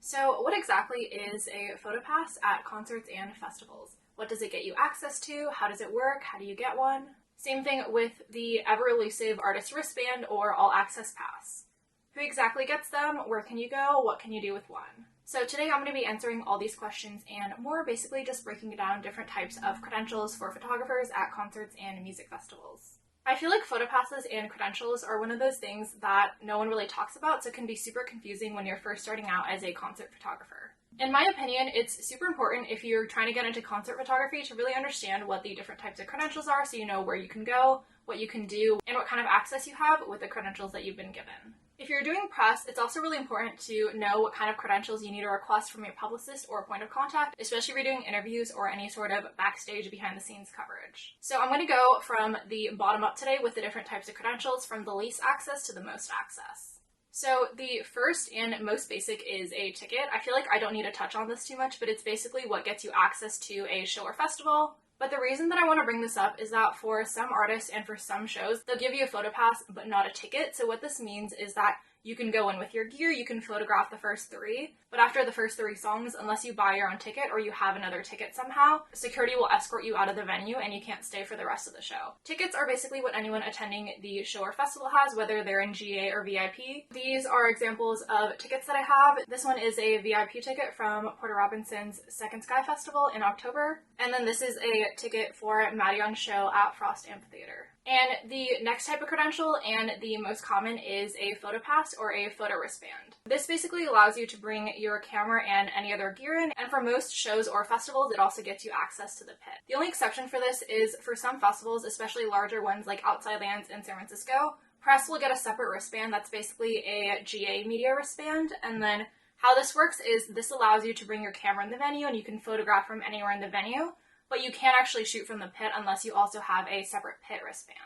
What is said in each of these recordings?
So what exactly is a PhotoPass at concerts and festivals? What does it get you access to? How does it work? How do you get one? Same thing with the ever-elusive artist wristband or all-access pass. Who exactly gets them? Where can you go? What can you do with one? So today I'm going to be answering all these questions and more, basically just breaking down different types of credentials for photographers at concerts and music festivals. I feel like PhotoPasses and credentials are one of those things that no one really talks about, so it can be super confusing when you're first starting out as a concert photographer. In my opinion, it's super important if you're trying to get into concert photography to really understand what the different types of credentials are so you know where you can go, what you can do, and what kind of access you have with the credentials that you've been given. If you're doing press, it's also really important to know what kind of credentials you need to request from your publicist or point of contact, especially if you're doing interviews or any sort of backstage behind-the-scenes coverage. So I'm going to go from the bottom up today with the different types of credentials, from the least access to the most access. So the first and most basic is a ticket. I feel like I don't need to touch on this too much, but it's basically what gets you access to a show or festival. But the reason that I want to bring this up is that for some artists and for some shows, they'll give you a PhotoPass but not a ticket. So what this means is that you can go in with your gear, you can photograph the first 3, but after the first 3 songs, unless you buy your own ticket or you have another ticket somehow, security will escort you out of the venue and you can't stay for the rest of the show. Tickets are basically what anyone attending the show or festival has, whether they're in GA or VIP. These are examples of tickets that I have. This one is a VIP ticket from Porter Robinson's Second Sky Festival in October, and then this is a ticket for Maddie Young's show at Frost Amphitheater. And the next type of credential, and the most common, is a PhotoPass or a photo wristband. This basically allows you to bring your camera and any other gear in, and for most shows or festivals, it also gets you access to the pit. The only exception for this is for some festivals, especially larger ones like Outside Lands in San Francisco, press will get a separate wristband that's basically a GA media wristband, and then how this works is this allows you to bring your camera in the venue and you can photograph from anywhere in the venue, but you can't actually shoot from the pit unless you also have a separate pit wristband.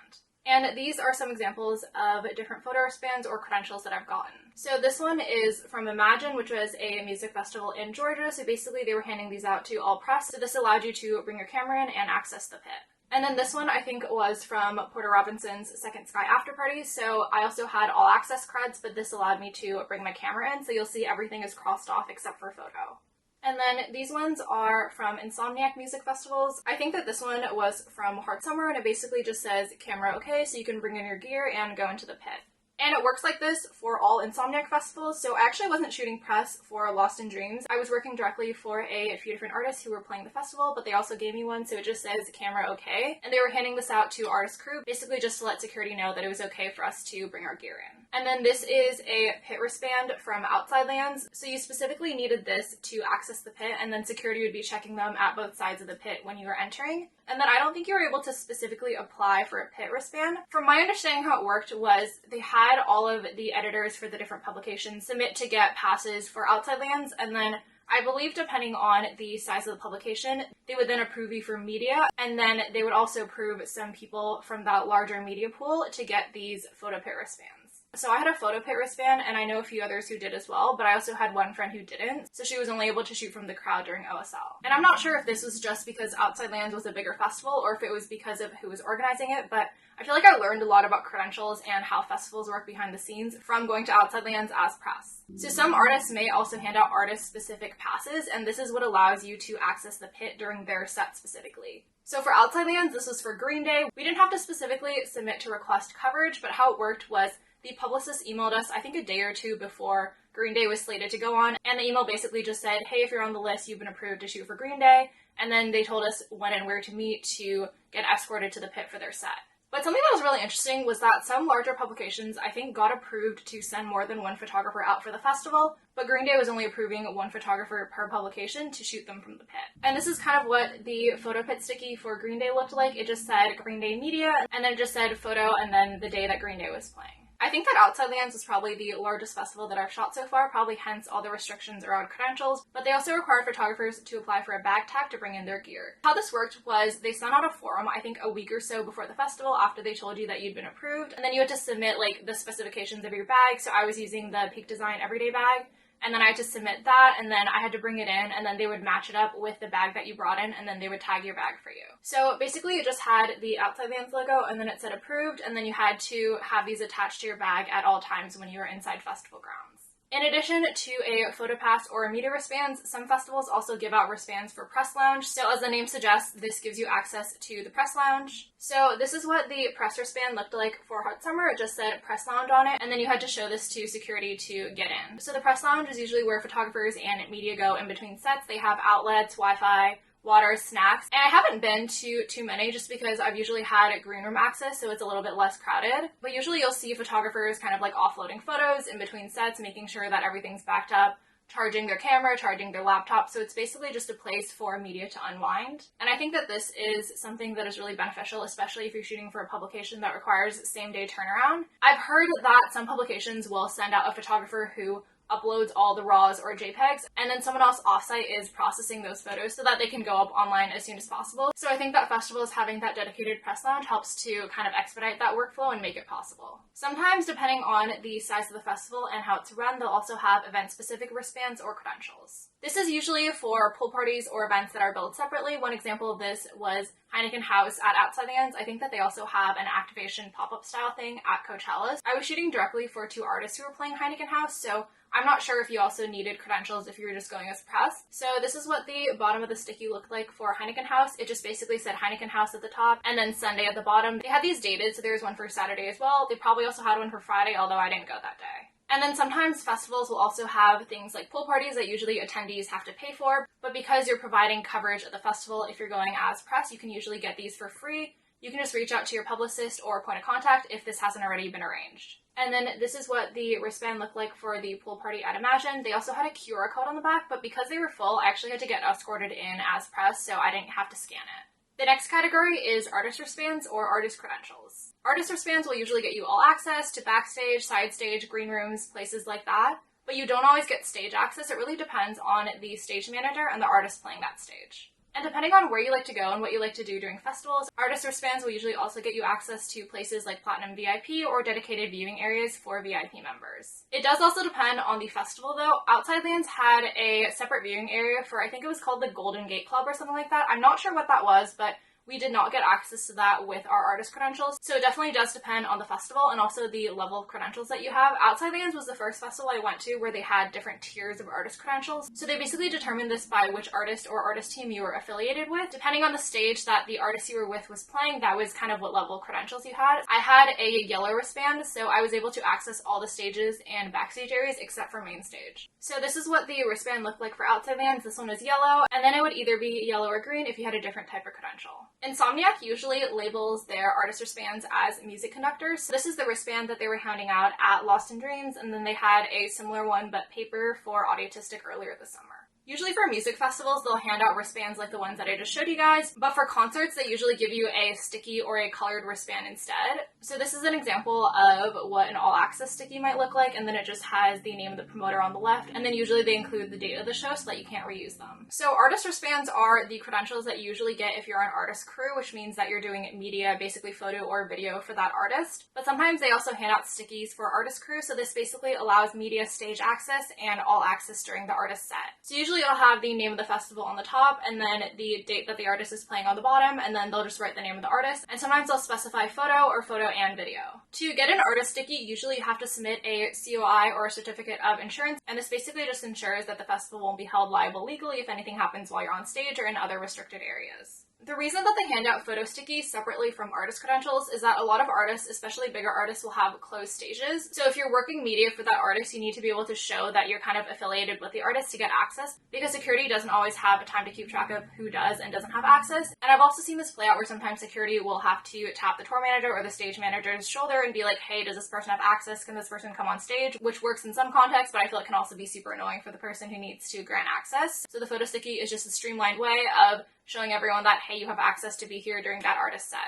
And these are some examples of different photo wristbands or credentials that I've gotten. So this one is from Imagine, which was a music festival in Georgia. So basically they were handing these out to all press. So this allowed you to bring your camera in and access the pit. And then this one I think was from Porter Robinson's Second Sky After Party. So I also had all access creds, but this allowed me to bring my camera in. So you'll see everything is crossed off except for photo. And then these ones are from Insomniac music festivals. I think that this one was from Hard Summer, and it basically just says camera okay, so you can bring in your gear and go into the pit. And it works like this for all Insomniac festivals, so I actually wasn't shooting press for Lost in Dreams. I was working directly for a few different artists who were playing the festival, but they also gave me one, so it just says camera okay. And they were handing this out to artist crew, basically just to let security know that it was okay for us to bring our gear in. And then this is a pit wristband from Outside Lands. So you specifically needed this to access the pit, and then security would be checking them at both sides of the pit when you were entering. And then I don't think you were able to specifically apply for a pit wristband. From my understanding, how it worked was they had all of the editors for the different publications submit to get passes for Outside Lands, and then I believe depending on the size of the publication, they would then approve you for media, and then they would also approve some people from that larger media pool to get these photo pit wristbands. So I had a photo pit wristband, and I know a few others who did as well, but I also had one friend who didn't, so she was only able to shoot from the crowd during OSL. And I'm not sure if this was just because Outside Lands was a bigger festival, or if it was because of who was organizing it, but I feel like I learned a lot about credentials and how festivals work behind the scenes from going to Outside Lands as press. So some artists may also hand out artist-specific passes, and this is what allows you to access the pit during their set specifically. So for Outside Lands, this was for Green Day. We didn't have to specifically submit to request coverage, but how it worked was the publicist emailed us, I think a day or 2 before Green Day was slated to go on, and the email basically just said, hey, if you're on the list, you've been approved to shoot for Green Day, and then they told us when and where to meet to get escorted to the pit for their set. But something that was really interesting was that some larger publications, I think, got approved to send more than one photographer out for the festival, but Green Day was only approving one photographer per publication to shoot them from the pit. And this is kind of what the photo pit sticky for Green Day looked like. It just said Green Day Media, and then it just said photo, and then the day that Green Day was playing. I think that Outside Lands is probably the largest festival that I've shot so far, probably hence all the restrictions around credentials, but they also required photographers to apply for a bag tag to bring in their gear. How this worked was they sent out a forum, I think a week or so before the festival after they told you that you'd been approved, and then you had to submit like the specifications of your bag. So I was using the Peak Design Everyday bag, and then I had to submit that, and then I had to bring it in, and then they would match it up with the bag that you brought in, and then they would tag your bag for you. So basically it just had the Outside Lands logo, and then it said approved, and then you had to have these attached to your bag at all times when you were inside festival grounds. In addition to a photo pass or media wristbands, some festivals also give out wristbands for press lounge. So as the name suggests, this gives you access to the press lounge. So this is what the press wristband looked like for Hot Summer. It just said press lounge on it, and then you had to show this to security to get in. So the press lounge is usually where photographers and media go in between sets. They have outlets, Wi-Fi, water, snacks, and I haven't been to too many just because I've usually had green room access, so it's a little bit less crowded. But usually you'll see photographers kind of like offloading photos in between sets, making sure that everything's backed up, charging their camera, charging their laptop, so it's basically just a place for media to unwind. And I think that this is something that is really beneficial, especially if you're shooting for a publication that requires same-day turnaround. I've heard that some publications will send out a photographer who uploads all the RAWs or JPEGs, and then someone else offsite is processing those photos so that they can go up online as soon as possible. So I think that festivals having that dedicated press lounge helps to kind of expedite that workflow and make it possible. Sometimes, depending on the size of the festival and how it's run, they'll also have event-specific wristbands or credentials. This is usually for pool parties or events that are billed separately. One example of this was Heineken House at Outside Lands. I think that they also have an activation pop-up style thing at Coachella's. I was shooting directly for 2 artists who were playing Heineken House, so I'm not sure if you also needed credentials if you were just going as press. So this is what the bottom of the sticky looked like for Heineken House. It just basically said Heineken House at the top and then Sunday at the bottom. They had these dated, so there was one for Saturday as well. They probably also had one for Friday, although I didn't go that day. And then sometimes festivals will also have things like pool parties that usually attendees have to pay for, but because you're providing coverage at the festival, if you're going as press, you can usually get these for free. You can just reach out to your publicist or point of contact if this hasn't already been arranged. And then this is what the wristband looked like for the pool party at Imagine. They also had a QR code on the back, but because they were full, I actually had to get escorted in as press, so I didn't have to scan it. The next category is artist wristbands or artist credentials. Artist wristbands will usually get you all access to backstage, side stage, green rooms, places like that, but you don't always get stage access. It really depends on the stage manager and the artist playing that stage. And depending on where you like to go and what you like to do during festivals, artist wristbands will usually also get you access to places like Platinum VIP or dedicated viewing areas for VIP members. It does also depend on the festival though. Outside Lands had a separate viewing area for, I think it was called the Golden Gate Club or something like that. I'm not sure what that was, but we did not get access to that with our artist credentials, so it definitely does depend on the festival and also the level of credentials that you have. Outside Lands was the first festival I went to where they had different tiers of artist credentials, so they basically determined this by which artist or artist team you were affiliated with. Depending on the stage that the artist you were with was playing, that was kind of what level of credentials you had. I had a yellow wristband, so I was able to access all the stages and backstage areas except for main stage. So this is what the wristband looked like for Outside Lands. This one is yellow, and then it would either be yellow or green if you had a different type of credential. Insomniac usually labels their artist wristbands as music conductors. So this is the wristband that they were handing out at Lost in Dreams, and then they had a similar one but paper for Audiotistic earlier this summer. Usually for music festivals, they'll hand out wristbands like the ones that I just showed you guys, but for concerts, they usually give you a sticky or a colored wristband instead. So this is an example of what an all-access sticky might look like, and then it just has the name of the promoter on the left, and then usually they include the date of the show so that you can't reuse them. So artist wristbands are the credentials that you usually get if you're an artist crew, which means that you're doing media, basically photo or video for that artist. But sometimes they also hand out stickies for artist crew, so this basically allows media stage access and all access during the artist set. So usually it'll have the name of the festival on the top and then the date that the artist is playing on the bottom, and then they'll just write the name of the artist, and sometimes they'll specify photo or photo and video. To get an artist sticky, usually you have to submit a COI or a certificate of insurance, and this basically just ensures that the festival won't be held liable legally if anything happens while you're on stage or in other restricted areas. The reason that they hand out photo stickies separately from artist credentials is that a lot of artists, especially bigger artists, will have closed stages. So if you're working media for that artist, you need to be able to show that you're kind of affiliated with the artist to get access, because security doesn't always have time to keep track of who does and doesn't have access. And I've also seen this play out where sometimes security will have to tap the tour manager or the stage manager's shoulder and be like, hey, does this person have access? Can this person come on stage? Which works in some contexts, but I feel it can also be super annoying for the person who needs to grant access. So the photo sticky is just a streamlined way of showing everyone that, hey, you have access to be here during that artist set.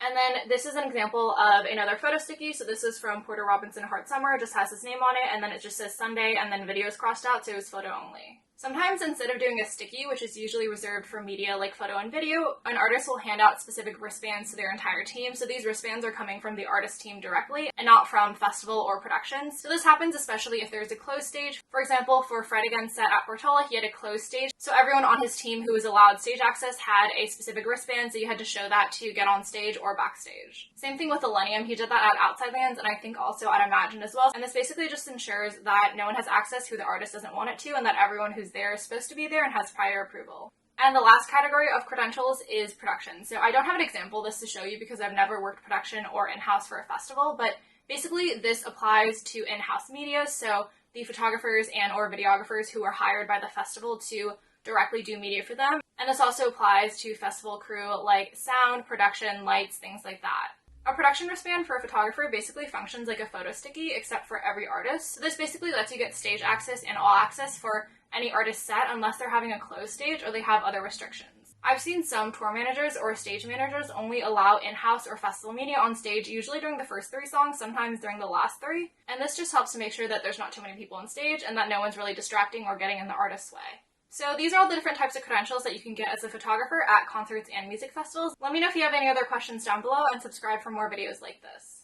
And then this is an example of another photo sticky. So this is from Porter Robinson Hot Summer. It just has his name on it, and then it just says Sunday, and then video is crossed out, so it was photo only. Sometimes instead of doing a sticky, which is usually reserved for media like photo and video, an artist will hand out specific wristbands to their entire team. So these wristbands are coming from the artist team directly and not from festival or productions. So this happens especially if there's a closed stage. For example, for Fred Again's set at Portola, he had a closed stage. So everyone on his team who was allowed stage access had a specific wristband, so you had to show that to get on stage or or backstage. Same thing with Millennium, he did that at Outside Lands and I think also at Imagine as well. And this basically just ensures that no one has access who the artist doesn't want it to, and that everyone who's there is supposed to be there and has prior approval. And the last category of credentials is production. So I don't have an example of this to show you because I've never worked production or in-house for a festival, but basically this applies to in-house media, so the photographers and or videographers who are hired by the festival to directly do media for them. And this also applies to festival crew like sound, production, lights, things like that. A production wristband for a photographer basically functions like a photo sticky except for every artist. So this basically lets you get stage access and all access for any artist set unless they're having a closed stage or they have other restrictions. I've seen some tour managers or stage managers only allow in-house or festival media on stage, usually during the first 3 songs, sometimes during the last 3. And this just helps to make sure that there's not too many people on stage and that no one's really distracting or getting in the artist's way. So these are all the different types of credentials that you can get as a photographer at concerts and music festivals. Let me know if you have any other questions down below and subscribe for more videos like this.